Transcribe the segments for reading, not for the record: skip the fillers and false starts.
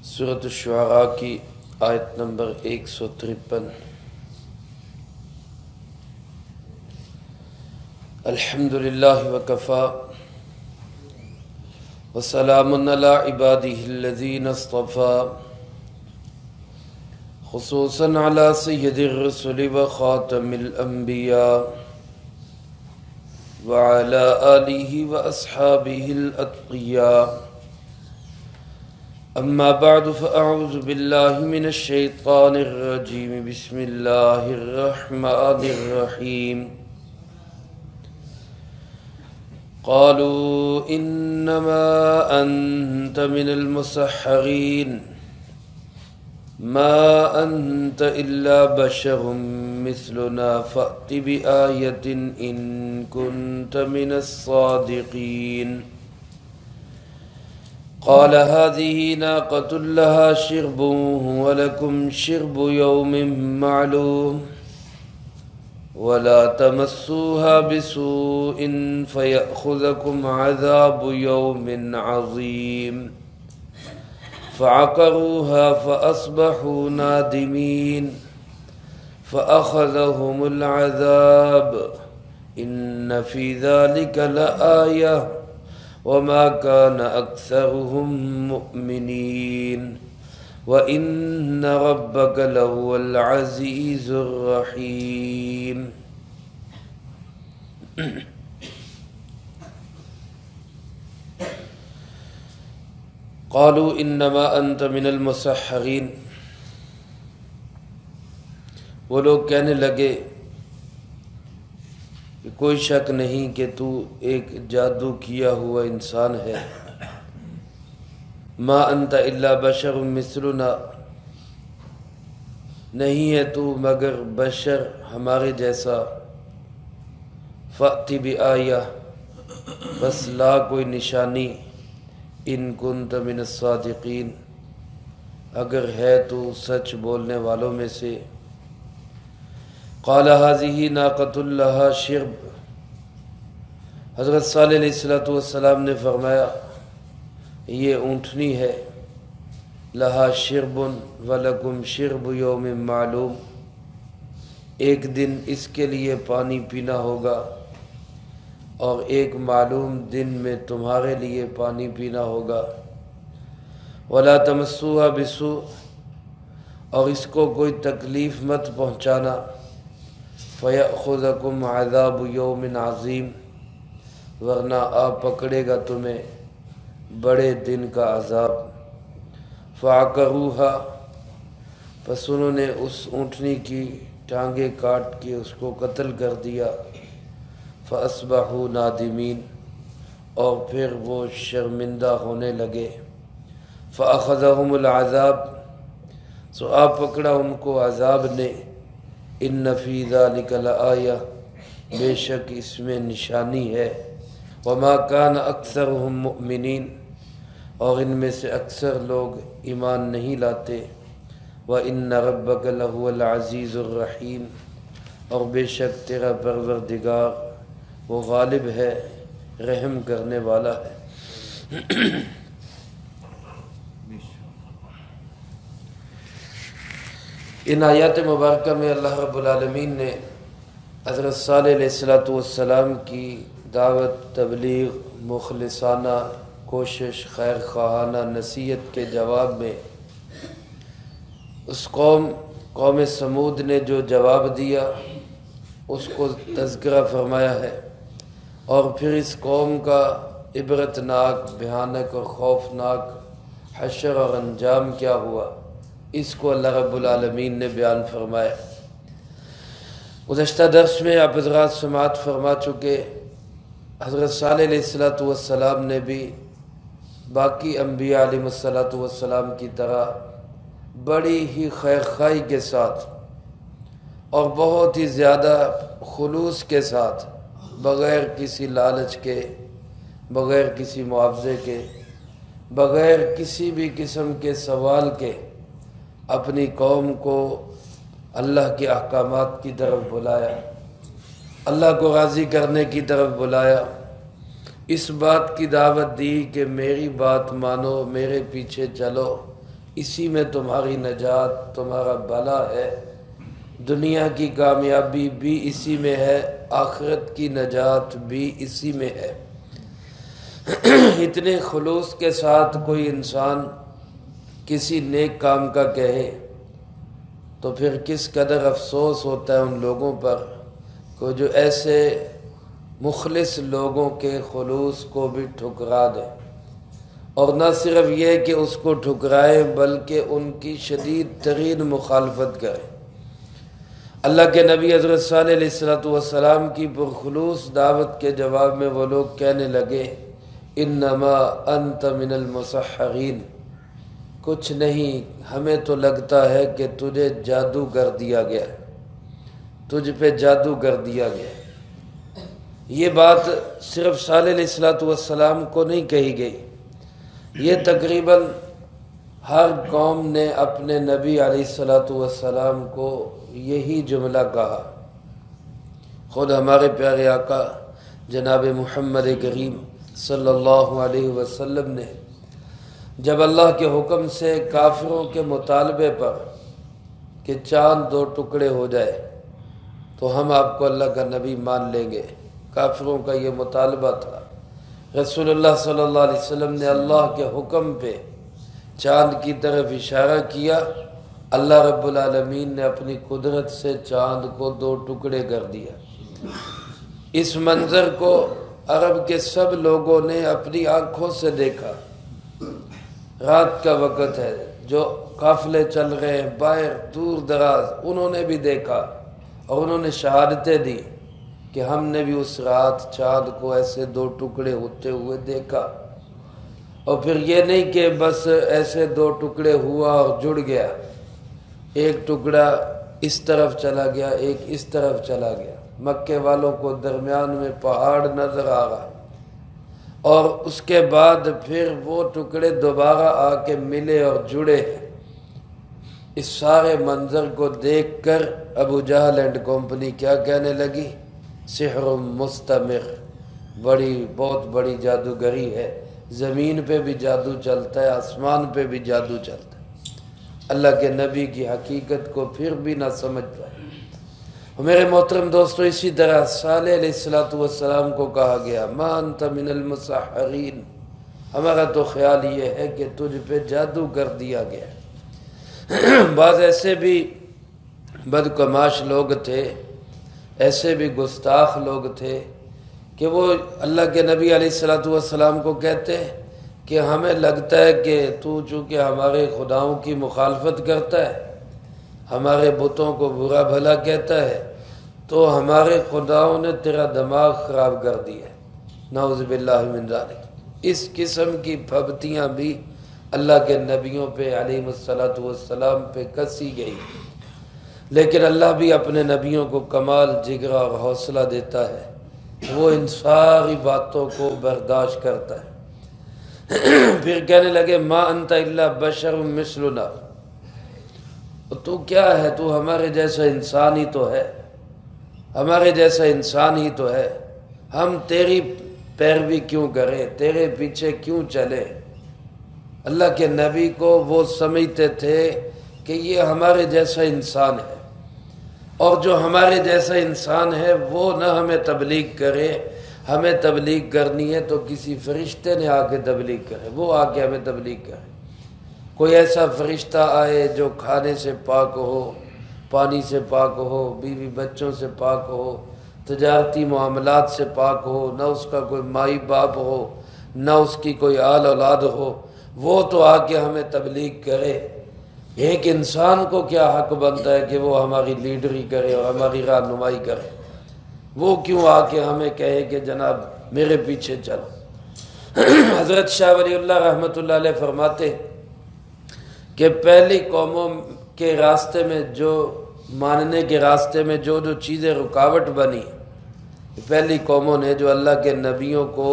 سورۃ الشعراء کی آیت نمبر 153۔ الحمدللہ وکفی وسلام علی عبادہ الذین اصطفی، خصوصا علی سید الرسل وخاتم الانبیاء وعلی آلہ واصحابہ الاتقیاء۔ اما بعد فاعوذ باللہ من الشیطان الرجیم، بسم اللہ الرحمن الرحیم۔ قالوا انما انت من المسحرین ما انت الا بشر مثلنا فأت بآیۃ ان کنت من الصادقین۔ قال هذه ناقة لها شرب ولكم شرب يوم معلوم ولا تمسوها بسوء فيأخذكم عذاب يوم عظيم۔ فعقروها فأصبحوا نادمين فأخذهم العذاب إن في ذلك لآية وما كان أكثرهم مؤمنين وإن ربك لهو العزيز الرحيم۔ قالوا انما انت من المسحرین، وہ لوگ کہنے لگے کہ کوئی شک نہیں کہ تو ایک جادو کیا ہوا انسان ہے۔ ما انت الا بشر مثلنا، نہیں ہے تو مگر بشر ہمارے جیسا۔ فأت بآیہ، بس لا کوئی نشانی، ان کنت من الصادقین، اگر ہے تو سچ بولنے والوں میں سے۔ قال هذه ناقة لها شرب، حضرت صالح علیہ السلام نے فرمایا یہ اونٹنی ہے، لہا شرب ولکم شرب یوم معلوم، ایک دن اس کے لیے پانی پینا ہوگا اور ایک معلوم دن میں تمہارے لیے پانی پینا ہوگا۔ ولا تمسوها بسوء، اور اس کو کوئی تکلیف مت پہنچانا۔ فَيَأْخُذَكُمْ عَذَابُ يَوْمٍ عَظِيمٍ، ورنہ آ پکڑے گا تمہیں بڑے دن کا عذاب۔ فَعَقَرُوهَا، پس انہوں نے اس اونٹنی کی ٹانگیں کاٹ کے اس کو قتل کر دیا۔ فَأَصْبَحُوا نَادِمِينَ، اور پھر وہ شرمندہ ہونے لگے۔ فَأَخَذَهُمُ الْعَذَابُ، سو آ پکڑا ان کو عذاب نے۔ ان فی ذلک لآیہ، بے شک اس میں نشانی ہے۔ وما کان اکثرهم مؤمنین، اور ان میں سے اکثر لوگ ایمان نہیں لاتے۔ وان ربک لہو العزیز الرحیم، اور بے شک تیرا پروردگار وہ غالب ہے، رحم کرنے والا ہے۔ ان آیات مبارکہ میں اللہ رب العالمین نے حضرت صالح علیہ السلام کی دعوت، تبلیغ، مخلصانہ کوشش، خیر خواہانہ نصیحت کے جواب میں اس قوم سمود نے جو جواب دیا اس کو تذکرہ فرمایا ہے، اور پھر اس قوم کا عبرتناک، بھیانک اور خوفناک حشر اور انجام کیا ہوا، اس کو اللہ رب العالمین نے بیان فرمایا۔ گزشتہ درس میں آپ حضرات سماعت فرما چکے، حضرت صالح علیہ السلام نے بھی باقی انبیاء علیہ السلام کی طرح بڑی ہی خیر خواہی کے ساتھ اور بہت ہی زیادہ خلوص کے ساتھ، بغیر کسی لالچ کے، بغیر کسی معاوضے کے، بغیر کسی بھی قسم کے سوال کے، اپنی قوم کو اللہ کے احکامات کی طرف بلایا، اللہ کو راضی کرنے کی طرف بلایا، اس بات کی دعوت دی کہ میری بات مانو، میرے پیچھے چلو، اسی میں تمہاری نجات، تمہارا بھلا ہے، دنیا کی کامیابی بھی اسی میں ہے، آخرت کی نجات بھی اسی میں ہے۔ اتنے خلوص کے ساتھ کوئی انسان کسی نیک کام کا کہے تو پھر کس قدر افسوس ہوتا ہے ان لوگوں پر کہ جو ایسے مخلص لوگوں کے خلوص کو بھی ٹھکرا دے، اور نہ صرف یہ کہ اس کو ٹھکرائے بلکہ ان کی شدید ترین مخالفت کرے۔ اللہ کے نبی حضرت صالح علیہ السلام کی پرخلوص دعوت کے جواب میں وہ لوگ کہنے لگے انما انت من المسحرین، کچھ نہیں، ہمیں تو لگتا ہے کہ تجھے جادو کر دیا گیا، تجھ پہ جادو کر دیا گیا۔ یہ بات صرف صالح علیہ السلام کو نہیں کہی گئی، یہ تقریباً ہر قوم نے اپنے نبی علیہ السلام کو یہی جملہ کہا۔ خود ہمارے پیارے آقا جناب محمد کریم صلی اللہ علیہ وسلم نے جب اللہ کے حکم سے کافروں کے مطالبے پر کہ چاند 2 ٹکڑے ہو جائے تو ہم آپ کو اللہ کا نبی مان لیں گے، کافروں کا یہ مطالبہ تھا، رسول اللہ صلی اللہ علیہ وسلم نے اللہ کے حکم پہ چاند کی طرف اشارہ کیا، اللہ رب العالمین نے اپنی قدرت سے چاند کو 2 ٹکڑے کر دیا۔ اس منظر کو عرب کے سب لوگوں نے اپنی آنکھوں سے دیکھا۔ رات کا وقت ہے، جو قافلے چل رہے ہیں باہر دور دراز، انہوں نے بھی دیکھا اور انہوں نے شہادتیں دی کہ ہم نے بھی اس رات چاند کو ایسے 2 ٹکڑے ہوتے ہوئے دیکھا۔ اور پھر یہ نہیں کہ بس ایسے 2 ٹکڑے ہوا اور جڑ گیا، ایک ٹکڑا اس طرف چلا گیا، ایک اس طرف چلا گیا، مکے والوں کو درمیان میں پہاڑ نظر آ رہا، اور اس کے بعد پھر وہ ٹکڑے دوبارہ آ کے ملے اور جڑے۔ اس سارے منظر کو دیکھ کر ابو جہل اینڈ کمپنی کیا کہنے لگی؟ سحر مستمر، بہت بڑی جادوگری ہے، زمین پہ بھی جادو چلتا ہے، آسمان پہ بھی جادو چلتا ہے۔ اللہ کے نبی کی حقیقت کو پھر بھی نہ سمجھ پائے۔ میرے محترم دوستو، اسی طرح صالح علیہ السلام کو کہا گیا ما انت من المسحرین، ہمارا تو خیال یہ ہے کہ تجھ پہ جادو کر دیا گیا۔ بعض ایسے بھی بدکماش لوگ تھے، ایسے بھی گستاخ لوگ تھے کہ وہ اللہ کے نبی علیہ السلام کو کہتے کہ ہمیں لگتا ہے کہ تو چونکہ ہمارے خداؤں کی مخالفت کرتا ہے، ہمارے بتوں کو برا بھلا کہتا ہے، تو ہمارے خداؤں نے تیرا دماغ خراب کر دیا۔ نعوذ باللہ من ذالک۔ اس قسم کی پھبتیاں بھی اللہ کے نبیوں پہ علیہ السلام پہ کسی گئی، لیکن اللہ بھی اپنے نبیوں کو کمال جگرا اور حوصلہ دیتا ہے، وہ ان ساری باتوں کو برداشت کرتا ہے۔ پھر کہنے لگے ما انت الا بشر مثلنا، تو کیا ہے، تو ہمارے جیسا انسان ہی تو ہے، ہمارے جیسا انسان ہی تو ہے، ہم تیری پیروی کیوں کریں، تیرے پیچھے کیوں چلیں؟ اللہ کے نبی کو وہ سمجھتے تھے کہ یہ ہمارے جیسا انسان ہے، اور جو ہمارے جیسا انسان ہے وہ نہ ہمیں تبلیغ کرے، ہمیں تبلیغ کرنی ہے تو کسی فرشتے نے آ کے تبلیغ کرے، وہ آ کے ہمیں تبلیغ کرے۔ کوئی ایسا فرشتہ آئے جو کھانے سے پاک ہو، پانی سے پاک ہو، بیوی بچوں سے پاک ہو، تجارتی معاملات سے پاک ہو، نہ اس کا کوئی مائی باپ ہو، نہ اس کی کوئی آل اولاد ہو، وہ تو آ کے ہمیں تبلیغ کرے۔ ایک انسان کو کیا حق بنتا ہے کہ وہ ہماری لیڈری کرے اور ہماری رہنمائی کرے؟ وہ کیوں آ کے ہمیں کہے کہ جناب میرے پیچھے چلو؟ حضرت شاہ ولی اللہ رحمۃ اللہ علیہ فرماتے کہ پہلی قوموں کے راستے میں، جو ماننے کے راستے میں جو چیزیں رکاوٹ بنی، پہلی قوموں نے جو اللہ کے نبیوں کو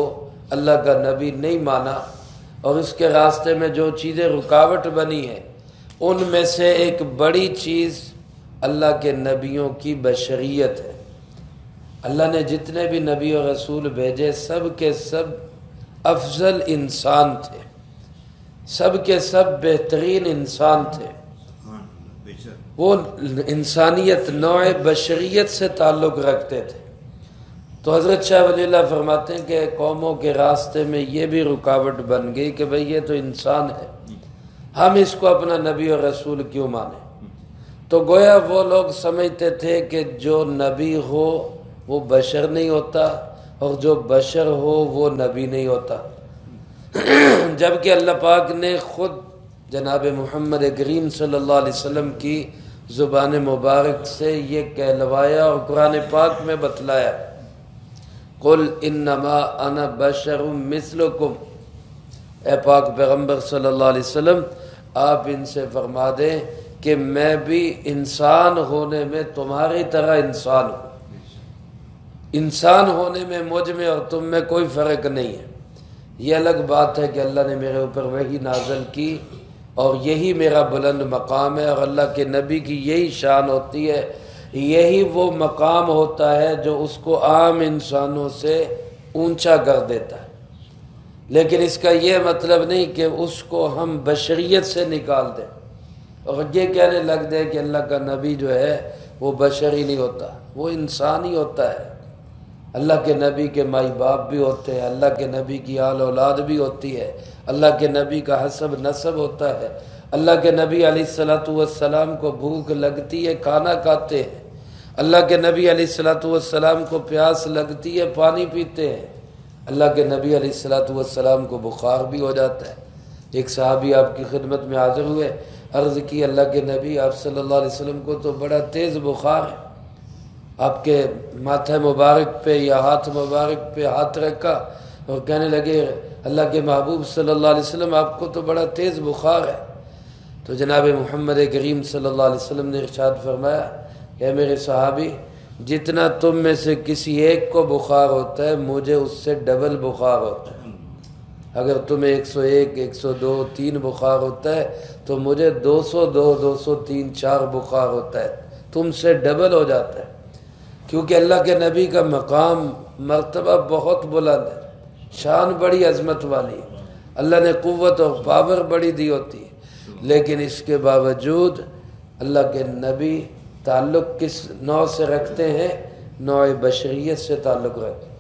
اللہ کا نبی نہیں مانا، اور اس کے راستے میں جو چیزیں رکاوٹ بنی ہیں، ان میں سے ایک بڑی چیز اللہ کے نبیوں کی بشریت ہے۔ اللہ نے جتنے بھی نبی و رسول بھیجے، سب کے سب افضل انسان تھے، سب کے سب بہترین انسان تھے، وہ انسانیت نوع بشریت سے تعلق رکھتے تھے۔ تو حضرت شاہ ولی اللہ فرماتے ہیں کہ قوموں کے راستے میں یہ بھی رکاوٹ بن گئی کہ بھئی یہ تو انسان ہے، ہم اس کو اپنا نبی اور رسول کیوں مانیں؟ تو گویا وہ لوگ سمجھتے تھے کہ جو نبی ہو وہ بشر نہیں ہوتا، اور جو بشر ہو وہ نبی نہیں ہوتا، جبکہ اللہ پاک نے خود جناب محمد کریم صلی اللہ علیہ وسلم کی زبان مبارک سے یہ کہلوایا اور قرآن پاک میں بتلایا، قل انما انا بشر مثلکم، اے پاک پیغمبر صلی اللہ علیہ وسلم آپ ان سے فرما دیں کہ میں بھی انسان ہونے میں تمہاری طرح انسان ہوں، انسان ہونے میں مجھ میں اور تم میں کوئی فرق نہیں ہے۔ یہ الگ بات ہے کہ اللہ نے میرے اوپر وحی نازل کی اور یہی میرا بلند مقام ہے، اور اللہ کے نبی کی یہی شان ہوتی ہے، یہی وہ مقام ہوتا ہے جو اس کو عام انسانوں سے اونچا کر دیتا ہے، لیکن اس کا یہ مطلب نہیں کہ اس کو ہم بشریت سے نکال دیں اور یہ کہنے لگ دیں کہ اللہ کا نبی جو ہے وہ بشر ہی نہیں ہوتا، وہ انسان ہی ہوتا ہے۔ اللہ کے نبی کے مائی باپ بھی ہوتے ہیں، اللہ کے نبی کی آل اولاد بھی ہوتی ہے، اللہ کے نبی کا حسب نسب ہوتا ہے، اللہ کے نبی علیہ السلام کو بھوک لگتی ہے کھانا کھاتے ہیں، اللہ کے نبی علیہ السلام کو پیاس لگتی ہے پانی پیتے ہیں، اللہ کے نبی علیہ السلام کو بخار بھی ہو جاتا ہے۔ ایک صحابی آپ کی خدمت میں حاضر ہوئے، عرض کی اللہ کے نبی آپ صلی اللہ علیہ وسلم کو تو بڑا تیز بخار ہے، آپ کے ماتھے مبارک پہ یا ہاتھ مبارک پہ ہاتھ رکھا اور کہنے لگے اللہ کے محبوب صلی اللہ علیہ وسلم آپ کو تو بڑا تیز بخار ہے۔ تو جناب محمد کریم صلی اللہ علیہ وسلم نے ارشاد فرمایا کہ میرے صحابی جتنا تم میں سے کسی ایک کو بخار ہوتا ہے مجھے اس سے ڈبل بخار ہوتا ہے، اگر تمہیں 101 102 3 بخار ہوتا ہے تو مجھے 202 203 4 بخار ہوتا ہے، تم سے ڈبل ہو جاتا ہے، کیونکہ اللہ کے نبی کا مقام مرتبہ بہت بلند ہے، شان بڑی عظمت والی ہے، اللہ نے قوت اور پاور بڑی دی ہوتی ہے، لیکن اس کے باوجود اللہ کے نبی تعلق کس نوع سے رکھتے ہیں؟ نوع بشریت سے تعلق رکھتے ہیں۔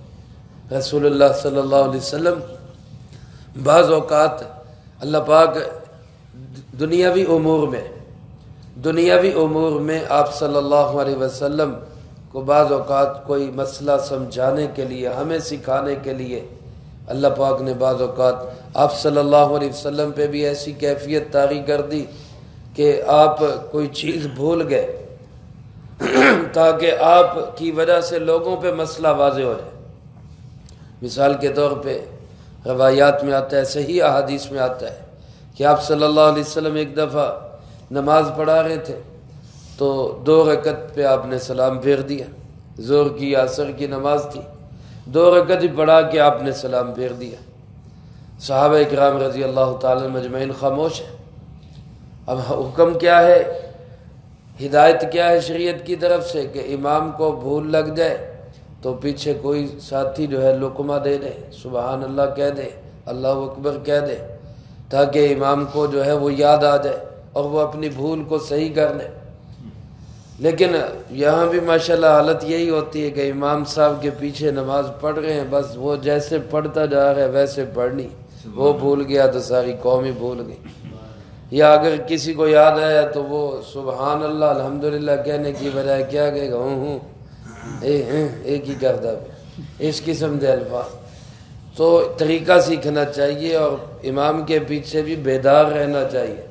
رسول اللہ صلی اللہ علیہ وسلم بعض اوقات اللہ پاک دنیاوی امور میں آپ صلی اللہ علیہ وسلم کو بعض اوقات کوئی مسئلہ سمجھانے کے لیے، ہمیں سکھانے کے لیے اللہ پاک نے بعض اوقات آپ صلی اللہ علیہ وسلم پہ بھی ایسی کیفیت طاری کر دی کہ آپ کوئی چیز بھول گئے تاکہ آپ کی وجہ سے لوگوں پہ مسئلہ واضح ہو جائے۔ مثال کے طور پہ روایات میں آتا ہے، صحیح احادیث میں آتا ہے کہ آپ صلی اللہ علیہ وسلم ایک دفعہ نماز پڑھا رہے تھے تو 2 رکعت پہ آپ نے سلام پھیر دیا، ظہر کی عصر کی نماز تھی، 2 رکعت ہی پڑھا کے آپ نے سلام پھیر دیا۔ صحابہ اکرام رضی اللہ تعالی مجمعین خاموش ہیں۔ اب حکم کیا ہے، ہدایت کیا ہے شریعت کی طرف سے کہ امام کو بھول لگ جائے تو پیچھے کوئی ساتھی جو ہے لقمہ دے دے، سبحان اللہ کہہ دے، اللہ اکبر کہہ دے، تاکہ امام کو جو ہے وہ یاد آ جائے اور وہ اپنی بھول کو صحیح کر لے۔ لیکن یہاں بھی ماشاءاللہ حالت یہی ہوتی ہے کہ امام صاحب کے پیچھے نماز پڑھ رہے ہیں، بس وہ جیسے پڑھتا جا رہا ہے ویسے پڑھنی، وہ بھول گیا تو ساری قوم ہی بھول گئی، یا اگر کسی کو یاد آیا تو وہ سبحان اللہ الحمدللہ کہنے کی بجائے کیا کہے گا ایک ہی کرتا ہے، اس قسم کے الفاظ۔ تو طریقہ سیکھنا چاہیے اور امام کے پیچھے بھی بیدار رہنا چاہیے۔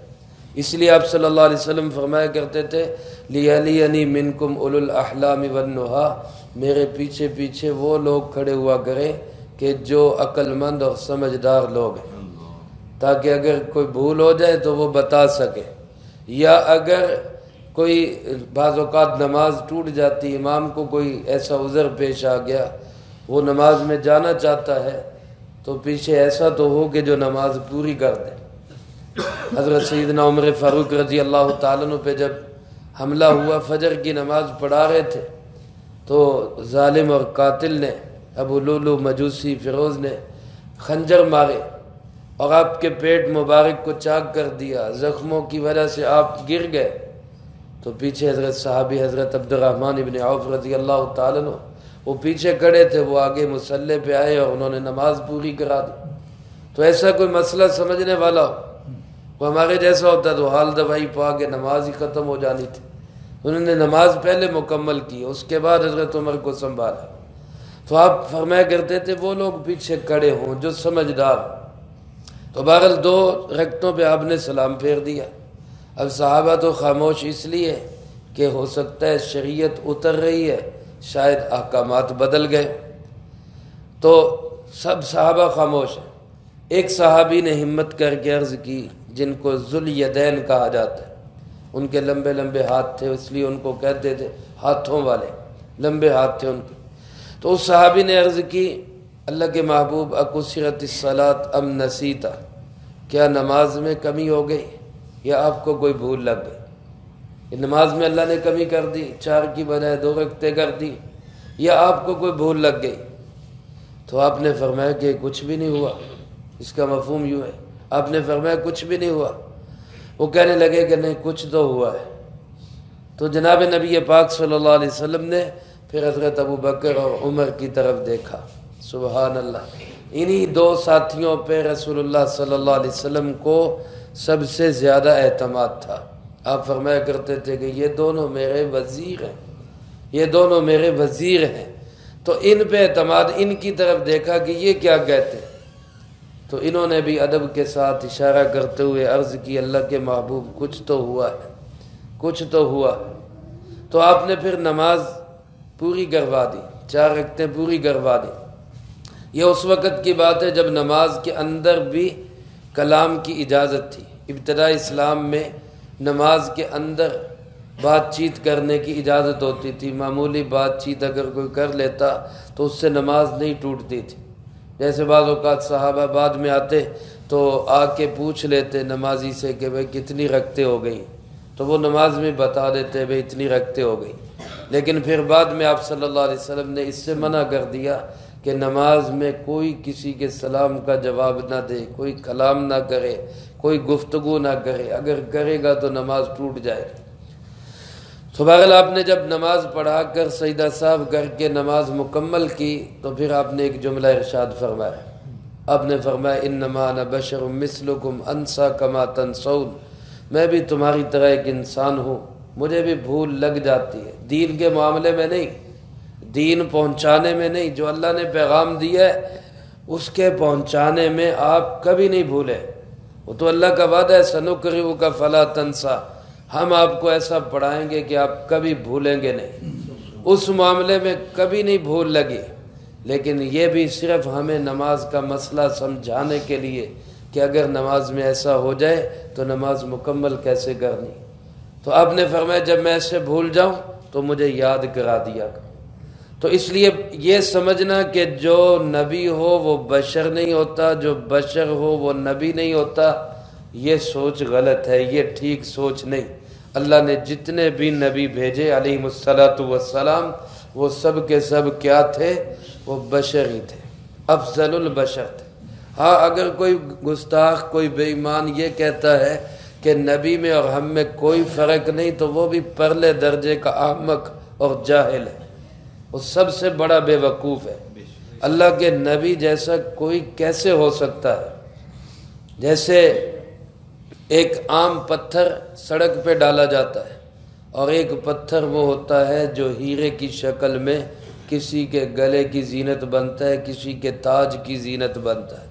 اس لیے آپ صلی اللہ علیہ وسلم فرمایا کرتے تھے لِيَلِيَنِي مِنْكُمْ أُولُو الْأَحْلَامِ وَالنُّهَى، میرے پیچھے پیچھے وہ لوگ کھڑے ہوا کریں کہ جو عقل مند اور سمجھدار لوگ ہیں، تاکہ اگر کوئی بھول ہو جائے تو وہ بتا سکے، یا اگر کوئی بعض اوقات نماز ٹوٹ جاتی، امام کو کوئی ایسا عذر پیش آ گیا، وہ نماز میں جانا چاہتا ہے تو پیچھے ایسا تو ہو کہ جو نماز پوری کر دے۔ حضرت سیدنا عمر فاروق رضی اللہ تعالیٰ عنہ پہ جب حملہ ہوا، فجر کی نماز پڑھا رہے تھے تو ظالم اور قاتل نے ابو لولو مجوسی فیروز نے خنجر مارے اور آپ کے پیٹ مبارک کو چاک کر دیا، زخموں کی وجہ سے آپ گر گئے، تو پیچھے حضرت صحابی حضرت عبد الرحمن ابن عوف رضی اللہ تعالیٰ عنہ وہ پیچھے کھڑے تھے، وہ آگے مصلی پہ آئے اور انہوں نے نماز پوری کرا دی۔ تو ایسا کوئی مسئلہ سمجھنے والا ہو، وہ ہمارے جیسا ہوتا تو حال دوائی پا کے نماز ہی ختم ہو جانی تھی۔ انہوں نے نماز پہلے مکمل کی، اس کے بعد حضرت عمر کو سنبھالا۔ تو آپ فرمایا کرتے تھے وہ لوگ پیچھے کھڑے ہوں جو سمجھدار ہوں۔ تو بہرحال 2 رکعتوں پہ آپ نے سلام پھیر دیا۔ اب صحابہ تو خاموش اس لیے کہ ہو سکتا ہے شریعت اتر رہی ہے، شاید احکامات بدل گئے، تو سب صحابہ خاموش ہیں۔ ایک صحابی نے ہمت کر کے عرض کی، جن کو ذوالیدین کہا جاتا ہے، ان کے لمبے لمبے ہاتھ تھے، اس لیے ان کو کہتے تھے ہاتھوں والے، لمبے ہاتھ تھے ان کے۔ تو اس صحابی نے عرض کی، اللہ کے محبوب اقصرت الصلاۃ ام نسیتا، کیا نماز میں کمی ہو گئی یا آپ کو کوئی بھول لگ گئی؟ کہ نماز میں اللہ نے کمی کر دی، 4 کی بجائے 2 رکعتیں کر دی، یا آپ کو کوئی بھول لگ گئی؟ تو آپ نے فرمایا کہ کچھ بھی نہیں ہوا۔ اس کا مفہوم یوں ہے، آپ نے فرمایا کچھ بھی نہیں ہوا۔ وہ کہنے لگے کہ نہیں کچھ تو ہوا ہے۔ تو جناب نبی پاک صلی اللہ علیہ وسلم نے پھر حضرت ابو بکر اور عمر کی طرف دیکھا، سبحان اللہ۔ انہی 2 ساتھیوں پہ رسول اللہ صلی اللہ علیہ وسلم کو سب سے زیادہ اعتماد تھا۔ آپ فرمایا کرتے تھے کہ یہ دونوں میرے وزیر ہیں، یہ دونوں میرے وزیر ہیں۔ تو ان پہ اعتماد، ان کی طرف دیکھا کہ یہ کیا کہتے ہیں، تو انہوں نے بھی ادب کے ساتھ اشارہ کرتے ہوئے عرض کی، اللہ کے محبوب کچھ تو ہوا ہے، کچھ تو ہوا ہے۔ تو آپ نے پھر نماز پوری کروا دی، 4 رکعتیں پوری کروا دی۔ یہ اس وقت کی بات ہے جب نماز کے اندر بھی کلام کی اجازت تھی۔ ابتدائی اسلام میں نماز کے اندر بات چیت کرنے کی اجازت ہوتی تھی، معمولی بات چیت اگر کوئی کر لیتا تو اس سے نماز نہیں ٹوٹتی تھی۔ جیسے بعض اوقات صحابہ بعد میں آتے تو آ کے پوچھ لیتے نمازی سے کہ بھئی کتنی رکعتیں ہو گئی، تو وہ نماز میں بتا دیتے بھئی اتنی رکعتیں ہو گئی۔ لیکن پھر بعد میں آپ صلی اللہ علیہ وسلم نے اس سے منع کر دیا کہ نماز میں کوئی کسی کے سلام کا جواب نہ دے، کوئی کلام نہ کرے، کوئی گفتگو نہ کرے، اگر کرے گا تو نماز ٹوٹ جائے گی۔ تو بہرحال آپ نے جب نماز پڑھا کر سجدہ صاحب کر کے نماز مکمل کی تو پھر آپ نے ایک جملہ ارشاد فرمایا۔ آپ نے فرمایا انما انا بشر مثلکم انسا کما تنسون، میں بھی تمہاری طرح ایک انسان ہوں، مجھے بھی بھول لگ جاتی ہے، دین کے معاملے میں نہیں، دین پہنچانے میں نہیں، جو اللہ نے پیغام دیا ہے اس کے پہنچانے میں آپ کبھی نہیں بھولے۔ وہ تو اللہ کا وعدہ ہے سنقرئک فلا تنسا، ہم آپ کو ایسا پڑھائیں گے کہ آپ کبھی بھولیں گے نہیں۔ اس معاملے میں کبھی نہیں بھول لگی، لیکن یہ بھی صرف ہمیں نماز کا مسئلہ سمجھانے کے لیے کہ اگر نماز میں ایسا ہو جائے تو نماز مکمل کیسے کرنی۔ تو آپ نے فرمایا جب میں ایسے بھول جاؤں تو مجھے یاد کرا دیا۔ تو اس لیے یہ سمجھنا کہ جو نبی ہو وہ بشر نہیں ہوتا، جو بشر ہو وہ نبی نہیں ہوتا، یہ سوچ غلط ہے، یہ ٹھیک سوچ نہیں۔ اللہ نے جتنے بھی نبی بھیجے علیہ الصلاۃ والسلام وہ سب کے سب کیا تھے؟ وہ بشر ہی تھے، افضل البشر تھے۔ ہاں اگر کوئی گستاخ، کوئی بے ایمان یہ کہتا ہے کہ نبی میں اور ہم میں کوئی فرق نہیں تو وہ بھی پرلے درجے کا احمق اور جاہل ہے، وہ سب سے بڑا بے وقوف ہے۔ اللہ کے نبی جیسا کوئی کیسے ہو سکتا ہے؟ جیسے ایک عام پتھر سڑک پہ ڈالا جاتا ہے اور ایک پتھر وہ ہوتا ہے جو ہیرے کی شکل میں کسی کے گلے کی زینت بنتا ہے، کسی کے تاج کی زینت بنتا ہے۔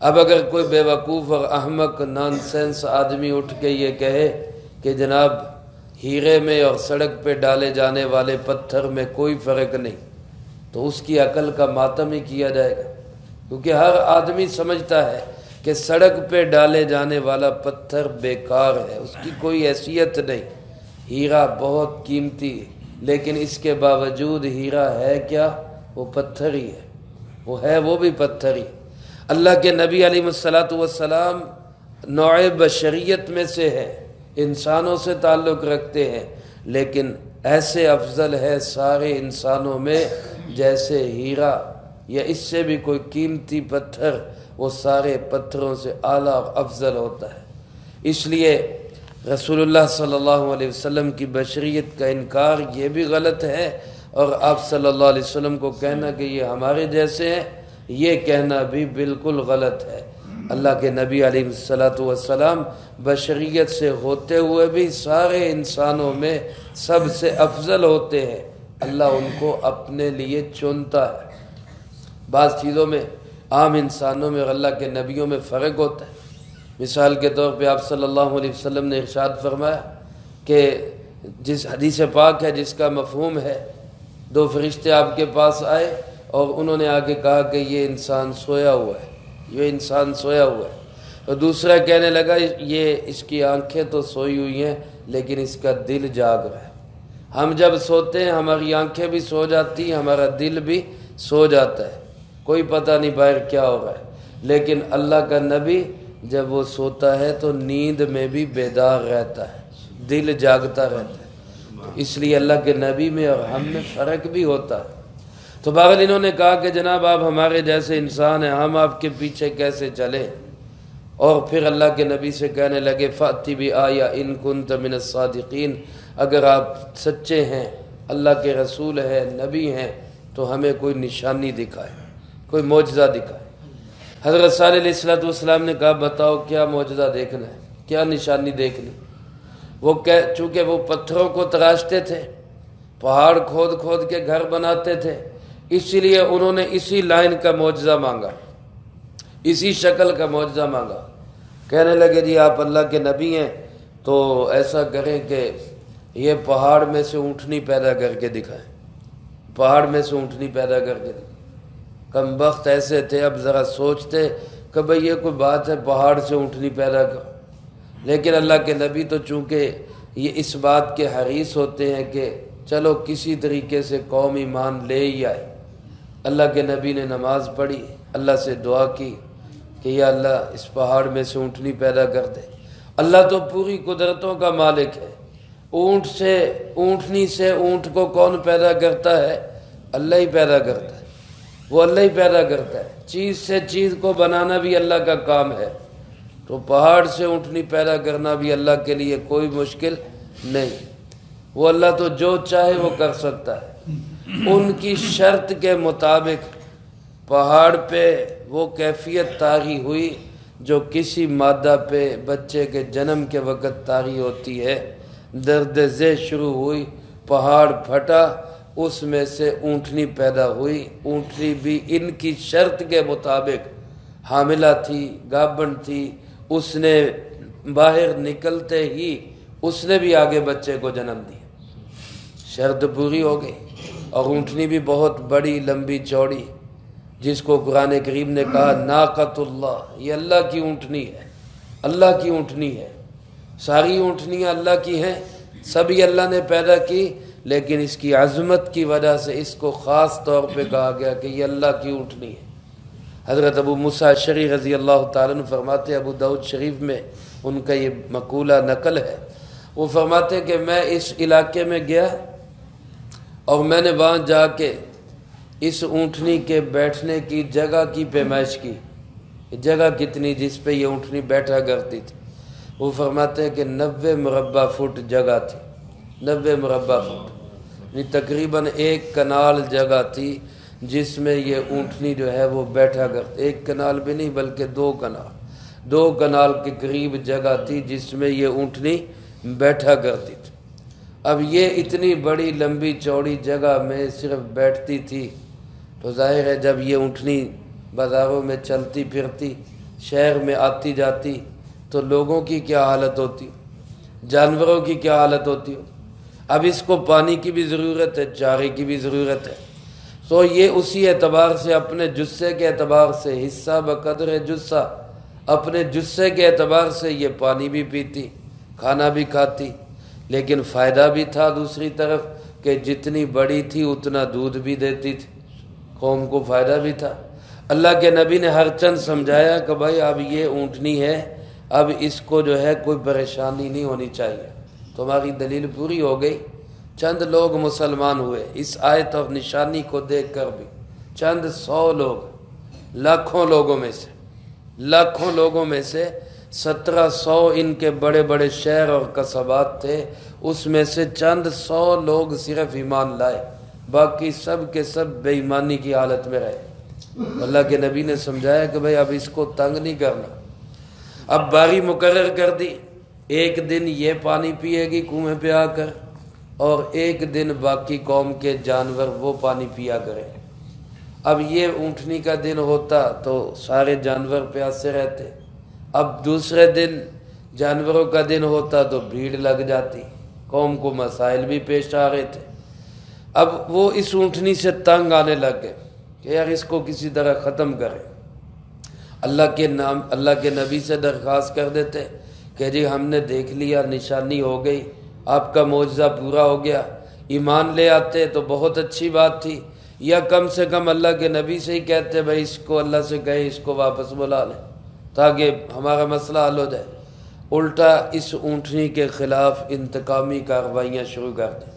اب اگر کوئی بے وقوف اور احمق نان سینس آدمی اٹھ کے یہ کہے کہ جناب ہیرے میں اور سڑک پہ ڈالے جانے والے پتھر میں کوئی فرق نہیں، تو اس کی عقل کا ماتم ہی کیا جائے گا، کیونکہ ہر آدمی سمجھتا ہے کہ سڑک پہ ڈالے جانے والا پتھر بیکار ہے، اس کی کوئی حیثیت نہیں۔ ہیرا بہت قیمتی ہے، لیکن اس کے باوجود ہیرا ہے کیا؟ وہ پتھر ہی ہے، وہ بھی پتھر ہی۔ اللہ کے نبی علیہ الصلاۃ والسلام نوع بشریت میں سے ہے، انسانوں سے تعلق رکھتے ہیں، لیکن ایسے افضل ہے سارے انسانوں میں جیسے ہیرا یا اس سے بھی کوئی قیمتی پتھر وہ سارے پتھروں سے اعلیٰ اور افضل ہوتا ہے۔ اس لیے رسول اللہ صلی اللہ علیہ وسلم کی بشریت کا انکار یہ بھی غلط ہے، اور آپ صلی اللہ علیہ وسلم کو کہنا کہ یہ ہمارے جیسے ہیں، یہ کہنا بھی بالکل غلط ہے۔ اللہ کے نبی علیہ الصلوۃ والسلام بشریت سے ہوتے ہوئے بھی سارے انسانوں میں سب سے افضل ہوتے ہیں۔ اللہ ان کو اپنے لیے چنتا ہے۔ بعض چیزوں میں عام انسانوں میں اور اللہ کے نبیوں میں فرق ہوتا ہے۔ مثال کے طور پہ آپ صلی اللہ علیہ وسلم نے ارشاد فرمایا کہ جس حدیث پاک ہے جس کا مفہوم ہے، دو فرشتے آپ کے پاس آئے اور انہوں نے آگے کہا کہ یہ انسان سویا ہوا ہے، یہ انسان سویا ہوا ہے، اور دوسرا کہنے لگا یہ اس کی آنکھیں تو سوئی ہوئی ہیں لیکن اس کا دل جاگ رہا ہے۔ ہم جب سوتے ہیں ہماری آنکھیں بھی سو جاتی ہیں، ہمارا دل بھی سو جاتا ہے، کوئی پتہ نہیں باہر کیا ہو رہا ہے، لیکن اللہ کا نبی جب وہ سوتا ہے تو نیند میں بھی بیدار رہتا ہے، دل جاگتا رہتا ہے۔ اس لیے اللہ کے نبی میں اور ہم میں فرق بھی ہوتا ہے۔ تو بہرحال انہوں نے کہا کہ جناب آپ ہمارے جیسے انسان ہیں، ہم آپ کے پیچھے کیسے چلیں؟ اور پھر اللہ کے نبی سے کہنے لگے فَأْتِ بِآیَةٍ إِن كُنتَ مِنَ الصَّادِقِينَ، اگر آپ سچے ہیں، اللہ کے رسول ہیں، نبی ہیں، تو ہمیں کوئی نشانی دکھائے، کوئی معجزہ دکھائے۔ حضرت صالح علیہ السلام نے کہا بتاؤ کیا معجزہ دیکھنا ہے، کیا نشانی دیکھنی؟ چونکہ وہ پتھروں کو تراشتے تھے، پہاڑ کھود کھود کے گھر بناتے تھے، اسی لیے انہوں نے اسی لائن کا معجزہ مانگا، اسی شکل کا معجزہ مانگا۔ کہنے لگے جی آپ اللہ کے نبی ہیں تو ایسا کریں کہ یہ پہاڑ میں سے اونٹنی پیدا کر کے دکھائیں، پہاڑ میں سے اونٹنی پیدا کر کے دکھائیں۔ کم بخت ایسے تھے، اب ذرا سوچتے کہ بھئی یہ کوئی بات ہے پہاڑ سے اونٹنی پیدا کر، لیکن اللہ کے نبی تو چونکہ یہ اس بات کے حریص ہوتے ہیں کہ چلو کسی طریقے سے قوم ایمان لے ہی آئے۔ اللہ کے نبی نے نماز پڑھی، اللہ سے دعا کی کہ یا اللہ اس پہاڑ میں سے اونٹنی پیدا کر دے۔ اللہ تو پوری قدرتوں کا مالک ہے، اونٹنی سے اونٹ کو کون پیدا کرتا ہے؟ اللہ ہی پیدا کرتا ہے، وہ اللہ ہی پیدا کرتا ہے۔ چیز سے چیز کو بنانا بھی اللہ کا کام ہے، تو پہاڑ سے اونٹنی پیدا کرنا بھی اللہ کے لیے کوئی مشکل نہیں۔ وہ اللہ تو جو چاہے وہ کر سکتا ہے۔ ان کی شرط کے مطابق پہاڑ پہ وہ کیفیت طاری ہوئی جو کسی مادہ پہ بچے کے جنم کے وقت طاری ہوتی ہے۔ درد ذہ شروع ہوئی، پہاڑ پھٹا، اس میں سے اونٹنی پیدا ہوئی۔ اونٹنی بھی ان کی شرط کے مطابق حاملہ تھی، گابن تھی، اس نے باہر نکلتے ہی اس نے بھی آگے بچے کو جنم دیا، شرط پوری ہو گئی۔ اور اونٹنی بھی بہت بڑی لمبی چوڑی، جس کو قرآن کریم نے کہا ناقۃ اللہ، یہ اللہ کی اونٹنی ہے، اللہ کی اونٹنی ہے۔ ساری اونٹنیاں اللہ کی ہیں، سبھی اللہ نے پیدا کی، لیکن اس کی عظمت کی وجہ سے اس کو خاص طور پہ کہا گیا کہ یہ اللہ کی اونٹنی ہے۔ حضرت ابو موسیٰ اشعری رضی اللہ تعالیٰ عنہ فرماتے ہیں، ابو داؤد شریف میں ان کا یہ مقولہ نقل ہے، وہ فرماتے ہیں کہ میں اس علاقے میں گیا اور میں نے وہاں جا کے اس اونٹنی کے بیٹھنے کی جگہ کی پیمائش کی، جگہ کتنی جس پہ یہ اونٹنی بیٹھا کرتی تھی۔ وہ فرماتے ہیں کہ 90 مربع فٹ جگہ تھی، 90 مربع فٹ، یعنی تقریباً 1 کنال جگہ تھی جس میں یہ اونٹنی جو ہے وہ بیٹھا کرتی، 1 کنال بھی نہیں بلکہ 2 کنال کے قریب جگہ تھی جس میں یہ اونٹنی بیٹھا کرتی تھی۔ اب یہ اتنی بڑی لمبی چوڑی جگہ میں صرف بیٹھتی تھی، تو ظاہر ہے جب یہ اونٹنی بازاروں میں چلتی پھرتی، شہر میں آتی جاتی، تو لوگوں کی کیا حالت ہوتی، جانوروں کی کیا حالت ہوتی ہو۔ اب اس کو پانی کی بھی ضرورت ہے، چارے کی بھی ضرورت ہے، تو یہ اسی اعتبار سے اپنے جثے کے اعتبار سے حصہ بقدر جثہ، اپنے جثے کے اعتبار سے یہ پانی بھی پیتی، کھانا بھی کھاتی، لیکن فائدہ بھی تھا دوسری طرف کہ جتنی بڑی تھی اتنا دودھ بھی دیتی تھی، قوم کو فائدہ بھی تھا۔ اللہ کے نبی نے ہر چند سمجھایا کہ بھائی اب یہ اونٹنی ہے، اب اس کو جو ہے کوئی پریشانی نہیں ہونی چاہیے۔ تمہاری دلیل پوری ہو گئی، چند لوگ مسلمان ہوئے اس آیت اور نشانی کو دیکھ کر بھی، چند 100 لوگ لاکھوں لوگوں میں سے لاکھوں لوگوں میں سے 1700 ان کے بڑے بڑے شہر اور قصبات تھے، اس میں سے چند 100 لوگ صرف ایمان لائے، باقی سب کے سب بے ایمانی کی حالت میں رہے۔ اللہ کے نبی نے سمجھایا کہ بھئی اب اس کو تنگ نہیں کرنا، اب باری مقرر کر دی، ایک دن یہ پانی پیے گی کنویں پہ آ کر، اور ایک دن باقی قوم کے جانور وہ پانی پیا کریں۔ اب یہ اونٹنی کا دن ہوتا تو سارے جانور پیاسے رہتے، اب دوسرے دن جانوروں کا دن ہوتا تو بھیڑ لگ جاتی، قوم کو مسائل بھی پیش آ رہے تھے۔ اب وہ اس اونٹنی سے تنگ آنے لگ گئے کہ یار اس کو کسی طرح ختم کریں۔ اللہ کے نبی سے درخواست کر دیتے کہ جی ہم نے دیکھ لیا، نشانی ہو گئی، آپ کا معجزہ پورا ہو گیا، ایمان لے آتے تو بہت اچھی بات تھی، یا کم سے کم اللہ کے نبی سے ہی کہتے بھائی اس کو اللہ سے کہیں اس کو واپس بلا لیں تاکہ ہمارا مسئلہ حل ہو جائے۔ الٹا اس اونٹنی کے خلاف انتقامی کارروائیاں شروع کر دیں۔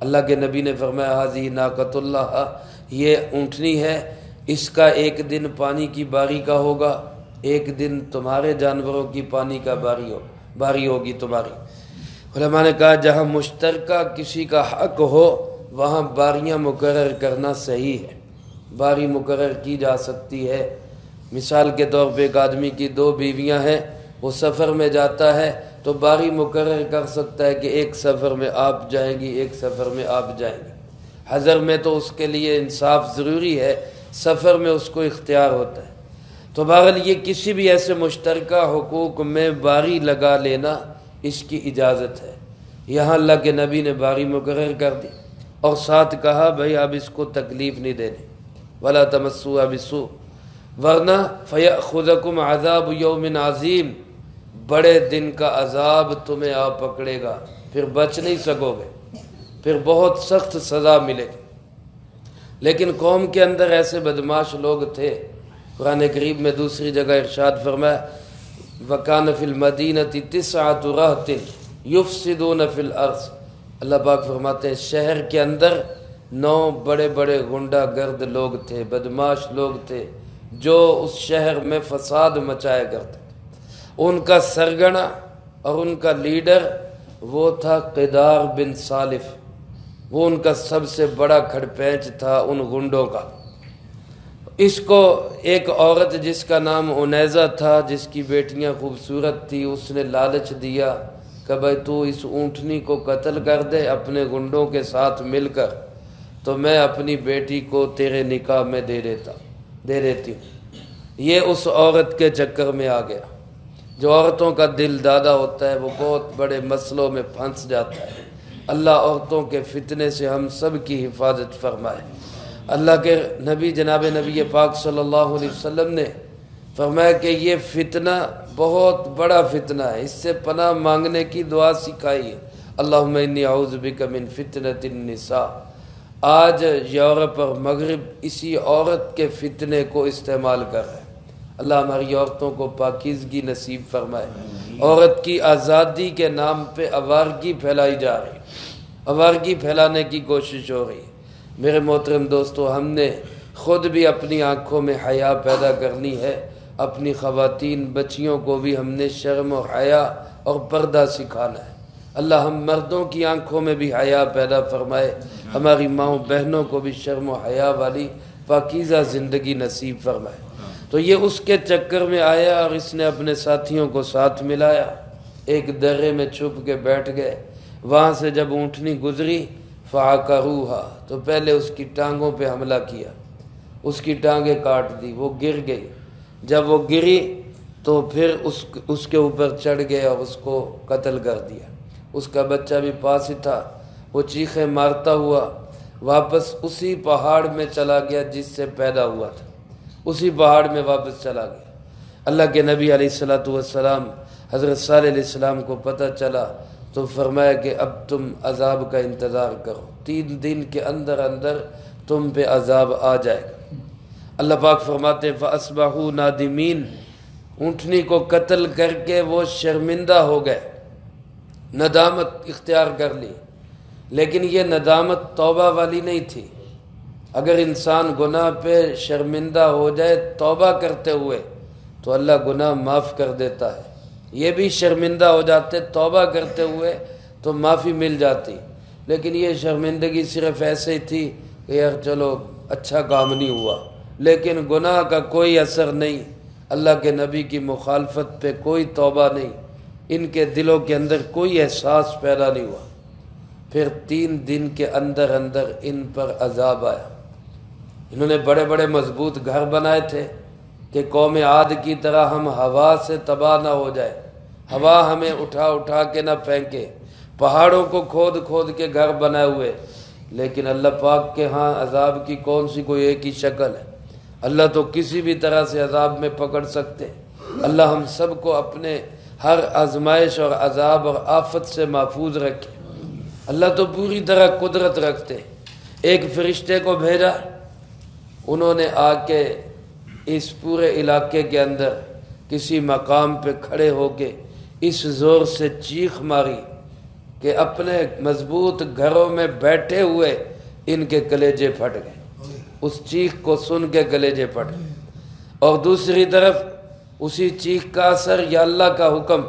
اللہ کے نبی نے فرمایا حاذی ناقۃ اللہ، یہ اونٹنی ہے، اس کا ایک دن پانی کی باری کا ہوگا، ایک دن تمہارے جانوروں کی پانی کا باری ہوگی تمہاری۔ علماء نے کہا جہاں مشترکہ کسی کا حق ہو وہاں باریاں مقرر کرنا صحیح ہے، باری مقرر کی جا سکتی ہے۔ مثال کے طور پہ ایک آدمی کی 2 بیویاں ہیں، وہ سفر میں جاتا ہے تو باری مقرر کر سکتا ہے کہ ایک سفر میں آپ جائیں گی، ایک سفر میں آپ جائیں گی۔ حضر میں تو اس کے لیے انصاف ضروری ہے، سفر میں اس کو اختیار ہوتا ہے۔ تو بہرحال یہ کسی بھی ایسے مشترکہ حقوق میں باری لگا لینا اس کی اجازت ہے۔ یہاں اللہ کے نبی نے باری مقرر کر دی اور ساتھ کہا بھئی اب اس کو تکلیف نہیں دینی، وَلَا تَمَسُّوهَا بِسُوءٍ، ورنہ فَيَأْخُذَكُمْ عَذَابُ يَوْمٍ عَظِيمٍ، بڑے دن کا عذاب تمہیں آ پکڑے گا، پھر بچ نہیں سکو گے، پھر بہت سخت سزا ملے گی۔ لیکن قوم کے اندر ایسے بدماش لوگ تھے، قرآن کریم میں دوسری جگہ ارشاد فرمایا وَكَانَ فِي الْمَدِينَةِ 9 رَهْطٍ يُفْسِدُونَ فِي الْأَرْضِ، اللہ پاک فرماتے ہیں شہر کے اندر 9 بڑے بڑے غنڈہ گرد لوگ تھے، بدماش لوگ تھے جو اس شہر میں فساد مچایا کرتے تھے۔ ان کا سرگنا اور ان کا لیڈر وہ تھا قدار بن سالف، وہ ان کا سب سے بڑا کھڑپینچ تھا ان غنڈوں کا۔ اس کو ایک عورت جس کا نام عنیزہ تھا، جس کی بیٹیاں خوبصورت تھی، اس نے لالچ دیا کہ بھائی تو اس اونٹنی کو قتل کر دے اپنے غنڈوں کے ساتھ مل کر، تو میں اپنی بیٹی کو تیرے نکاح میں دے دیتی ہوں۔ یہ اس عورت کے چکر میں آ گیا۔ جو عورتوں کا دل دادا ہوتا ہے وہ بہت بڑے مسئلوں میں پھنس جاتا ہے۔ اللہ عورتوں کے فتنے سے ہم سب کی حفاظت فرمائے۔ اللہ کے نبی جناب نبی پاک صلی اللہ علیہ وسلم نے فرمایا کہ یہ فتنہ بہت بڑا فتنہ ہے، اس سے پناہ مانگنے کی دعا سکھائی ہے، اللہم انی اعوذ بک من فتنۃ النساء۔ آج یورپ اور مغرب اسی عورت کے فتنے کو استعمال کر رہے ہیں۔ اللہ ہماری عورتوں کو پاکیزگی نصیب فرمائے۔ عورت کی آزادی کے نام پہ آوارگی پھیلائی جا رہی ہے، آوارگی پھیلانے کی کوشش ہو رہی ہے۔ میرے محترم دوستو، ہم نے خود بھی اپنی آنکھوں میں حیا پیدا کرنی ہے، اپنی خواتین بچیوں کو بھی ہم نے شرم و حیا اور پردہ سکھانا ہے۔ اللہ ہم مردوں کی آنکھوں میں بھی حیا پیدا فرمائے، ہماری ماؤں بہنوں کو بھی شرم و حیا والی پاکیزہ زندگی نصیب فرمائے۔ تو یہ اس کے چکر میں آیا اور اس نے اپنے ساتھیوں کو ساتھ ملایا، ایک درے میں چھپ کے بیٹھ گئے۔ وہاں سے جب اونٹنی گزری فَعَقَرُوهَا، تو پہلے اس کی ٹانگوں پہ حملہ کیا، اس کی ٹانگیں کاٹ دی، وہ گر گئی۔ جب وہ گری تو پھر اس کے اوپر چڑھ گئے اور اس کو قتل کر دیا۔ اس کا بچہ بھی پاس ہی تھا، وہ چیخیں مارتا ہوا واپس اسی پہاڑ میں چلا گیا جس سے پیدا ہوا تھا، اسی پہاڑ میں واپس چلا گیا۔ اللہ کے نبی علیہ السلام حضرت صالح علیہ السلام کو پتہ چلا تو فرمایا کہ اب تم عذاب کا انتظار کرو، 3 دن کے اندر اندر تم پہ عذاب آ جائے گا۔ اللہ پاک فرماتے ہیں فَأَصْبَحُوا نَادِمِينَ، اونٹنی کو قتل کر کے وہ شرمندہ ہو گئے، ندامت اختیار کر لی۔ لیکن یہ ندامت توبہ والی نہیں تھی۔ اگر انسان گناہ پہ شرمندہ ہو جائے توبہ کرتے ہوئے تو اللہ گناہ معاف کر دیتا ہے، یہ بھی شرمندہ ہو جاتے توبہ کرتے ہوئے تو معافی مل جاتی، لیکن یہ شرمندگی صرف ایسے ہی تھی کہ یار چلو اچھا کام نہیں ہوا، لیکن گناہ کا کوئی اثر نہیں، اللہ کے نبی کی مخالفت پہ کوئی توبہ نہیں، ان کے دلوں کے اندر کوئی احساس پیدا نہیں ہوا۔ پھر 3 دن کے اندر اندر ان پر عذاب آیا۔ انہوں نے بڑے بڑے مضبوط گھر بنائے تھے کہ قوم عاد کی طرح ہم ہوا سے تباہ نہ ہو جائے، ہوا ہمیں اٹھا اٹھا کے نہ پھینکے، پہاڑوں کو کھود کھود کے گھر بنائے ہوئے، لیکن اللہ پاک کے ہاں عذاب کی کون سی کوئی ایک ہی شکل ہے؟ اللہ تو کسی بھی طرح سے عذاب میں پکڑ سکتے۔ اللہ ہم سب کو اپنے ہر آزمائش اور عذاب اور آفت سے محفوظ رکھے۔ اللہ تو پوری طرح قدرت رکھتے۔ ایک فرشتے کو بھیجا، انہوں نے آ کے اس پورے علاقے کے اندر کسی مقام پہ کھڑے ہو کے اس زور سے چیخ ماری کہ اپنے مضبوط گھروں میں بیٹھے ہوئے ان کے کلیجے پھٹ گئے، اس چیخ کو سن کے کلیجے پھٹ گئے۔ اور دوسری طرف اسی چیخ کا اثر یا اللہ کا حکم،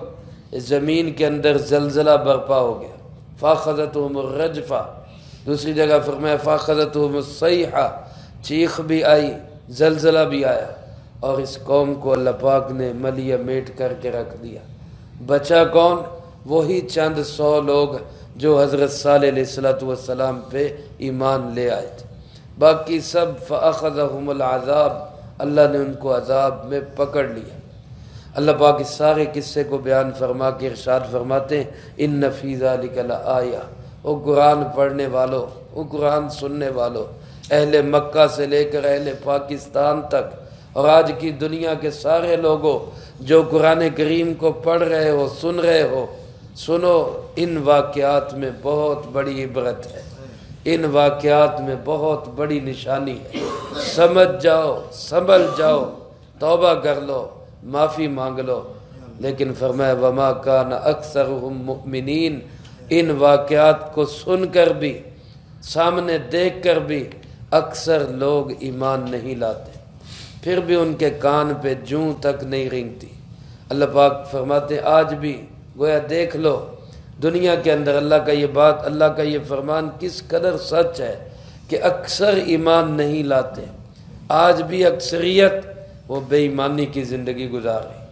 زمین کے اندر زلزلہ برپا ہو گیا، فاخذتہم الرجفہ، دوسری جگہ فرمایا فاخذتہم الصیحہ، چیخ بھی آئی، زلزلہ بھی آیا، اور اس قوم کو اللہ پاک نے ملیہ میٹ کر کے رکھ دیا۔ بچا کون؟ وہی چند 100 لوگ جو حضرت صالح علیہ السلام پہ ایمان لے آئے تھے، باقی سب فَأَخَذَهُمُ الْعَذَابُ، اللہ نے ان کو عذاب میں پکڑ لیا۔ اللہ پاک اس سارے قصے کو بیان فرما کے ارشاد فرماتے ہیں اِنَّ فِي ذَلِكَ لَآیَةً، او قرآن پڑھنے والوں، او قرآن سننے والوں، اہل مکہ سے لے کر اہل پاکستان تک اور آج کی دنیا کے سارے لوگوں جو قرآن کریم کو پڑھ رہے ہو، سن رہے ہو، سنو، ان واقعات میں بہت بڑی عبرت ہے، ان واقعات میں بہت بڑی نشانی ہے، سمجھ جاؤ، سنبھل جاؤ، توبہ کر لو، معافی مانگ لو۔ لیکن فرمایا وَمَا كَانَ أَكْثَرُهُم مُؤْمِنِينَ، ان واقعات کو سن کر بھی، سامنے دیکھ کر بھی اکثر لوگ ایمان نہیں لاتے، پھر بھی ان کے کان پہ جوں تک نہیں رینگتی۔ اللہ پاک فرماتے ہیں آج بھی گویا دیکھ لو دنیا کے اندر اللہ کا یہ بات، اللہ کا یہ فرمان کس قدر سچ ہے کہ اکثر ایمان نہیں لاتے، آج بھی اکثریت وہ بے ایمانی کی زندگی گزار رہی۔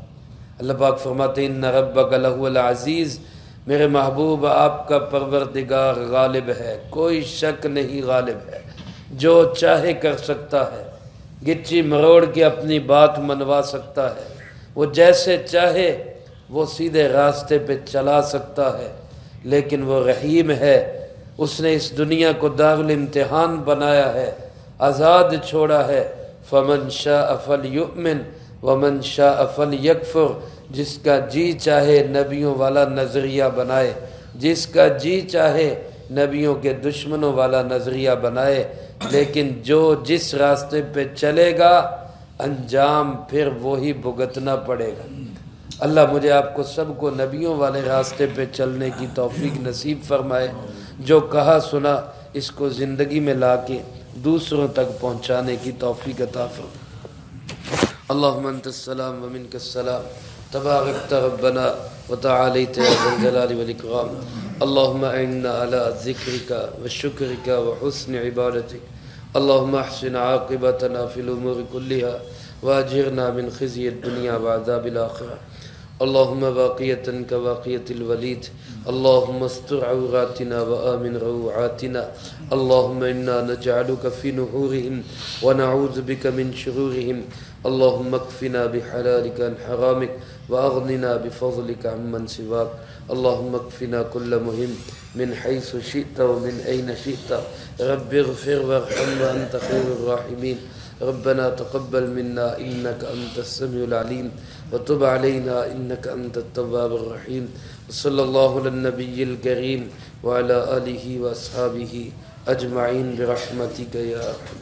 اللہ پاک فرماتے ہیں ان ربک لہو العزیز، میرے محبوب آپ کا پروردگار غالب ہے، کوئی شک نہیں غالب ہے، جو چاہے کر سکتا ہے، گچی مروڑ کے اپنی بات منوا سکتا ہے، وہ جیسے چاہے وہ سیدھے راستے پہ چلا سکتا ہے، لیکن وہ رحیم ہے، اس نے اس دنیا کو دارالامتحان بنایا ہے، آزاد چھوڑا ہے۔ فمن شاء فلیؤمن ومن شاء فلیکفر، جس کا جی چاہے نبیوں والا نظریہ بنائے، جس کا جی چاہے نبیوں کے دشمنوں والا نظریہ بنائے، لیکن جو جس راستے پہ چلے گا انجام پھر وہی بھگتنا پڑے گا۔ اللہ مجھے آپ کو سب کو نبیوں والے راستے پہ چلنے کی توفیق نصیب فرمائے، جو کہا سنا اس کو زندگی میں لا کے دوسروں تک پہنچانے کی توفیق عطا فرمائے۔ اللہم انت السلام ومنک السلام، تبارکت ربنا وتعالیت یا ذا الجلال والاکرام، اللہم اعنا علی ذکرک وشکرک وحسن عبادتک، اللہم احسن عاقبتنا فی الامور کلہا واجرنا من خزی الدنیا وعذاب الآخرہ، اللہم باقیتا کباقیت الولید، اللہم استر عوراتنا وآمن روعاتنا، اللہم انا نجعلک فی نحورہم ونعوذ بک من شرورہم، اللہم اکفنا بحلالک عن حرامک واغننا بفضلک عمن سواک، اللہم اکفنا کل مہم من حیث شئت ومن این شئت، رب اغفر وارحم وانت خیر الراحمین، ربنا تقبل منا انك انت السميع العليم وتب علينا انك انت التواب الرحيم، صلى الله على النبي الكريم وعلى آله واصحابه اجمعين برحمتك يا ارحم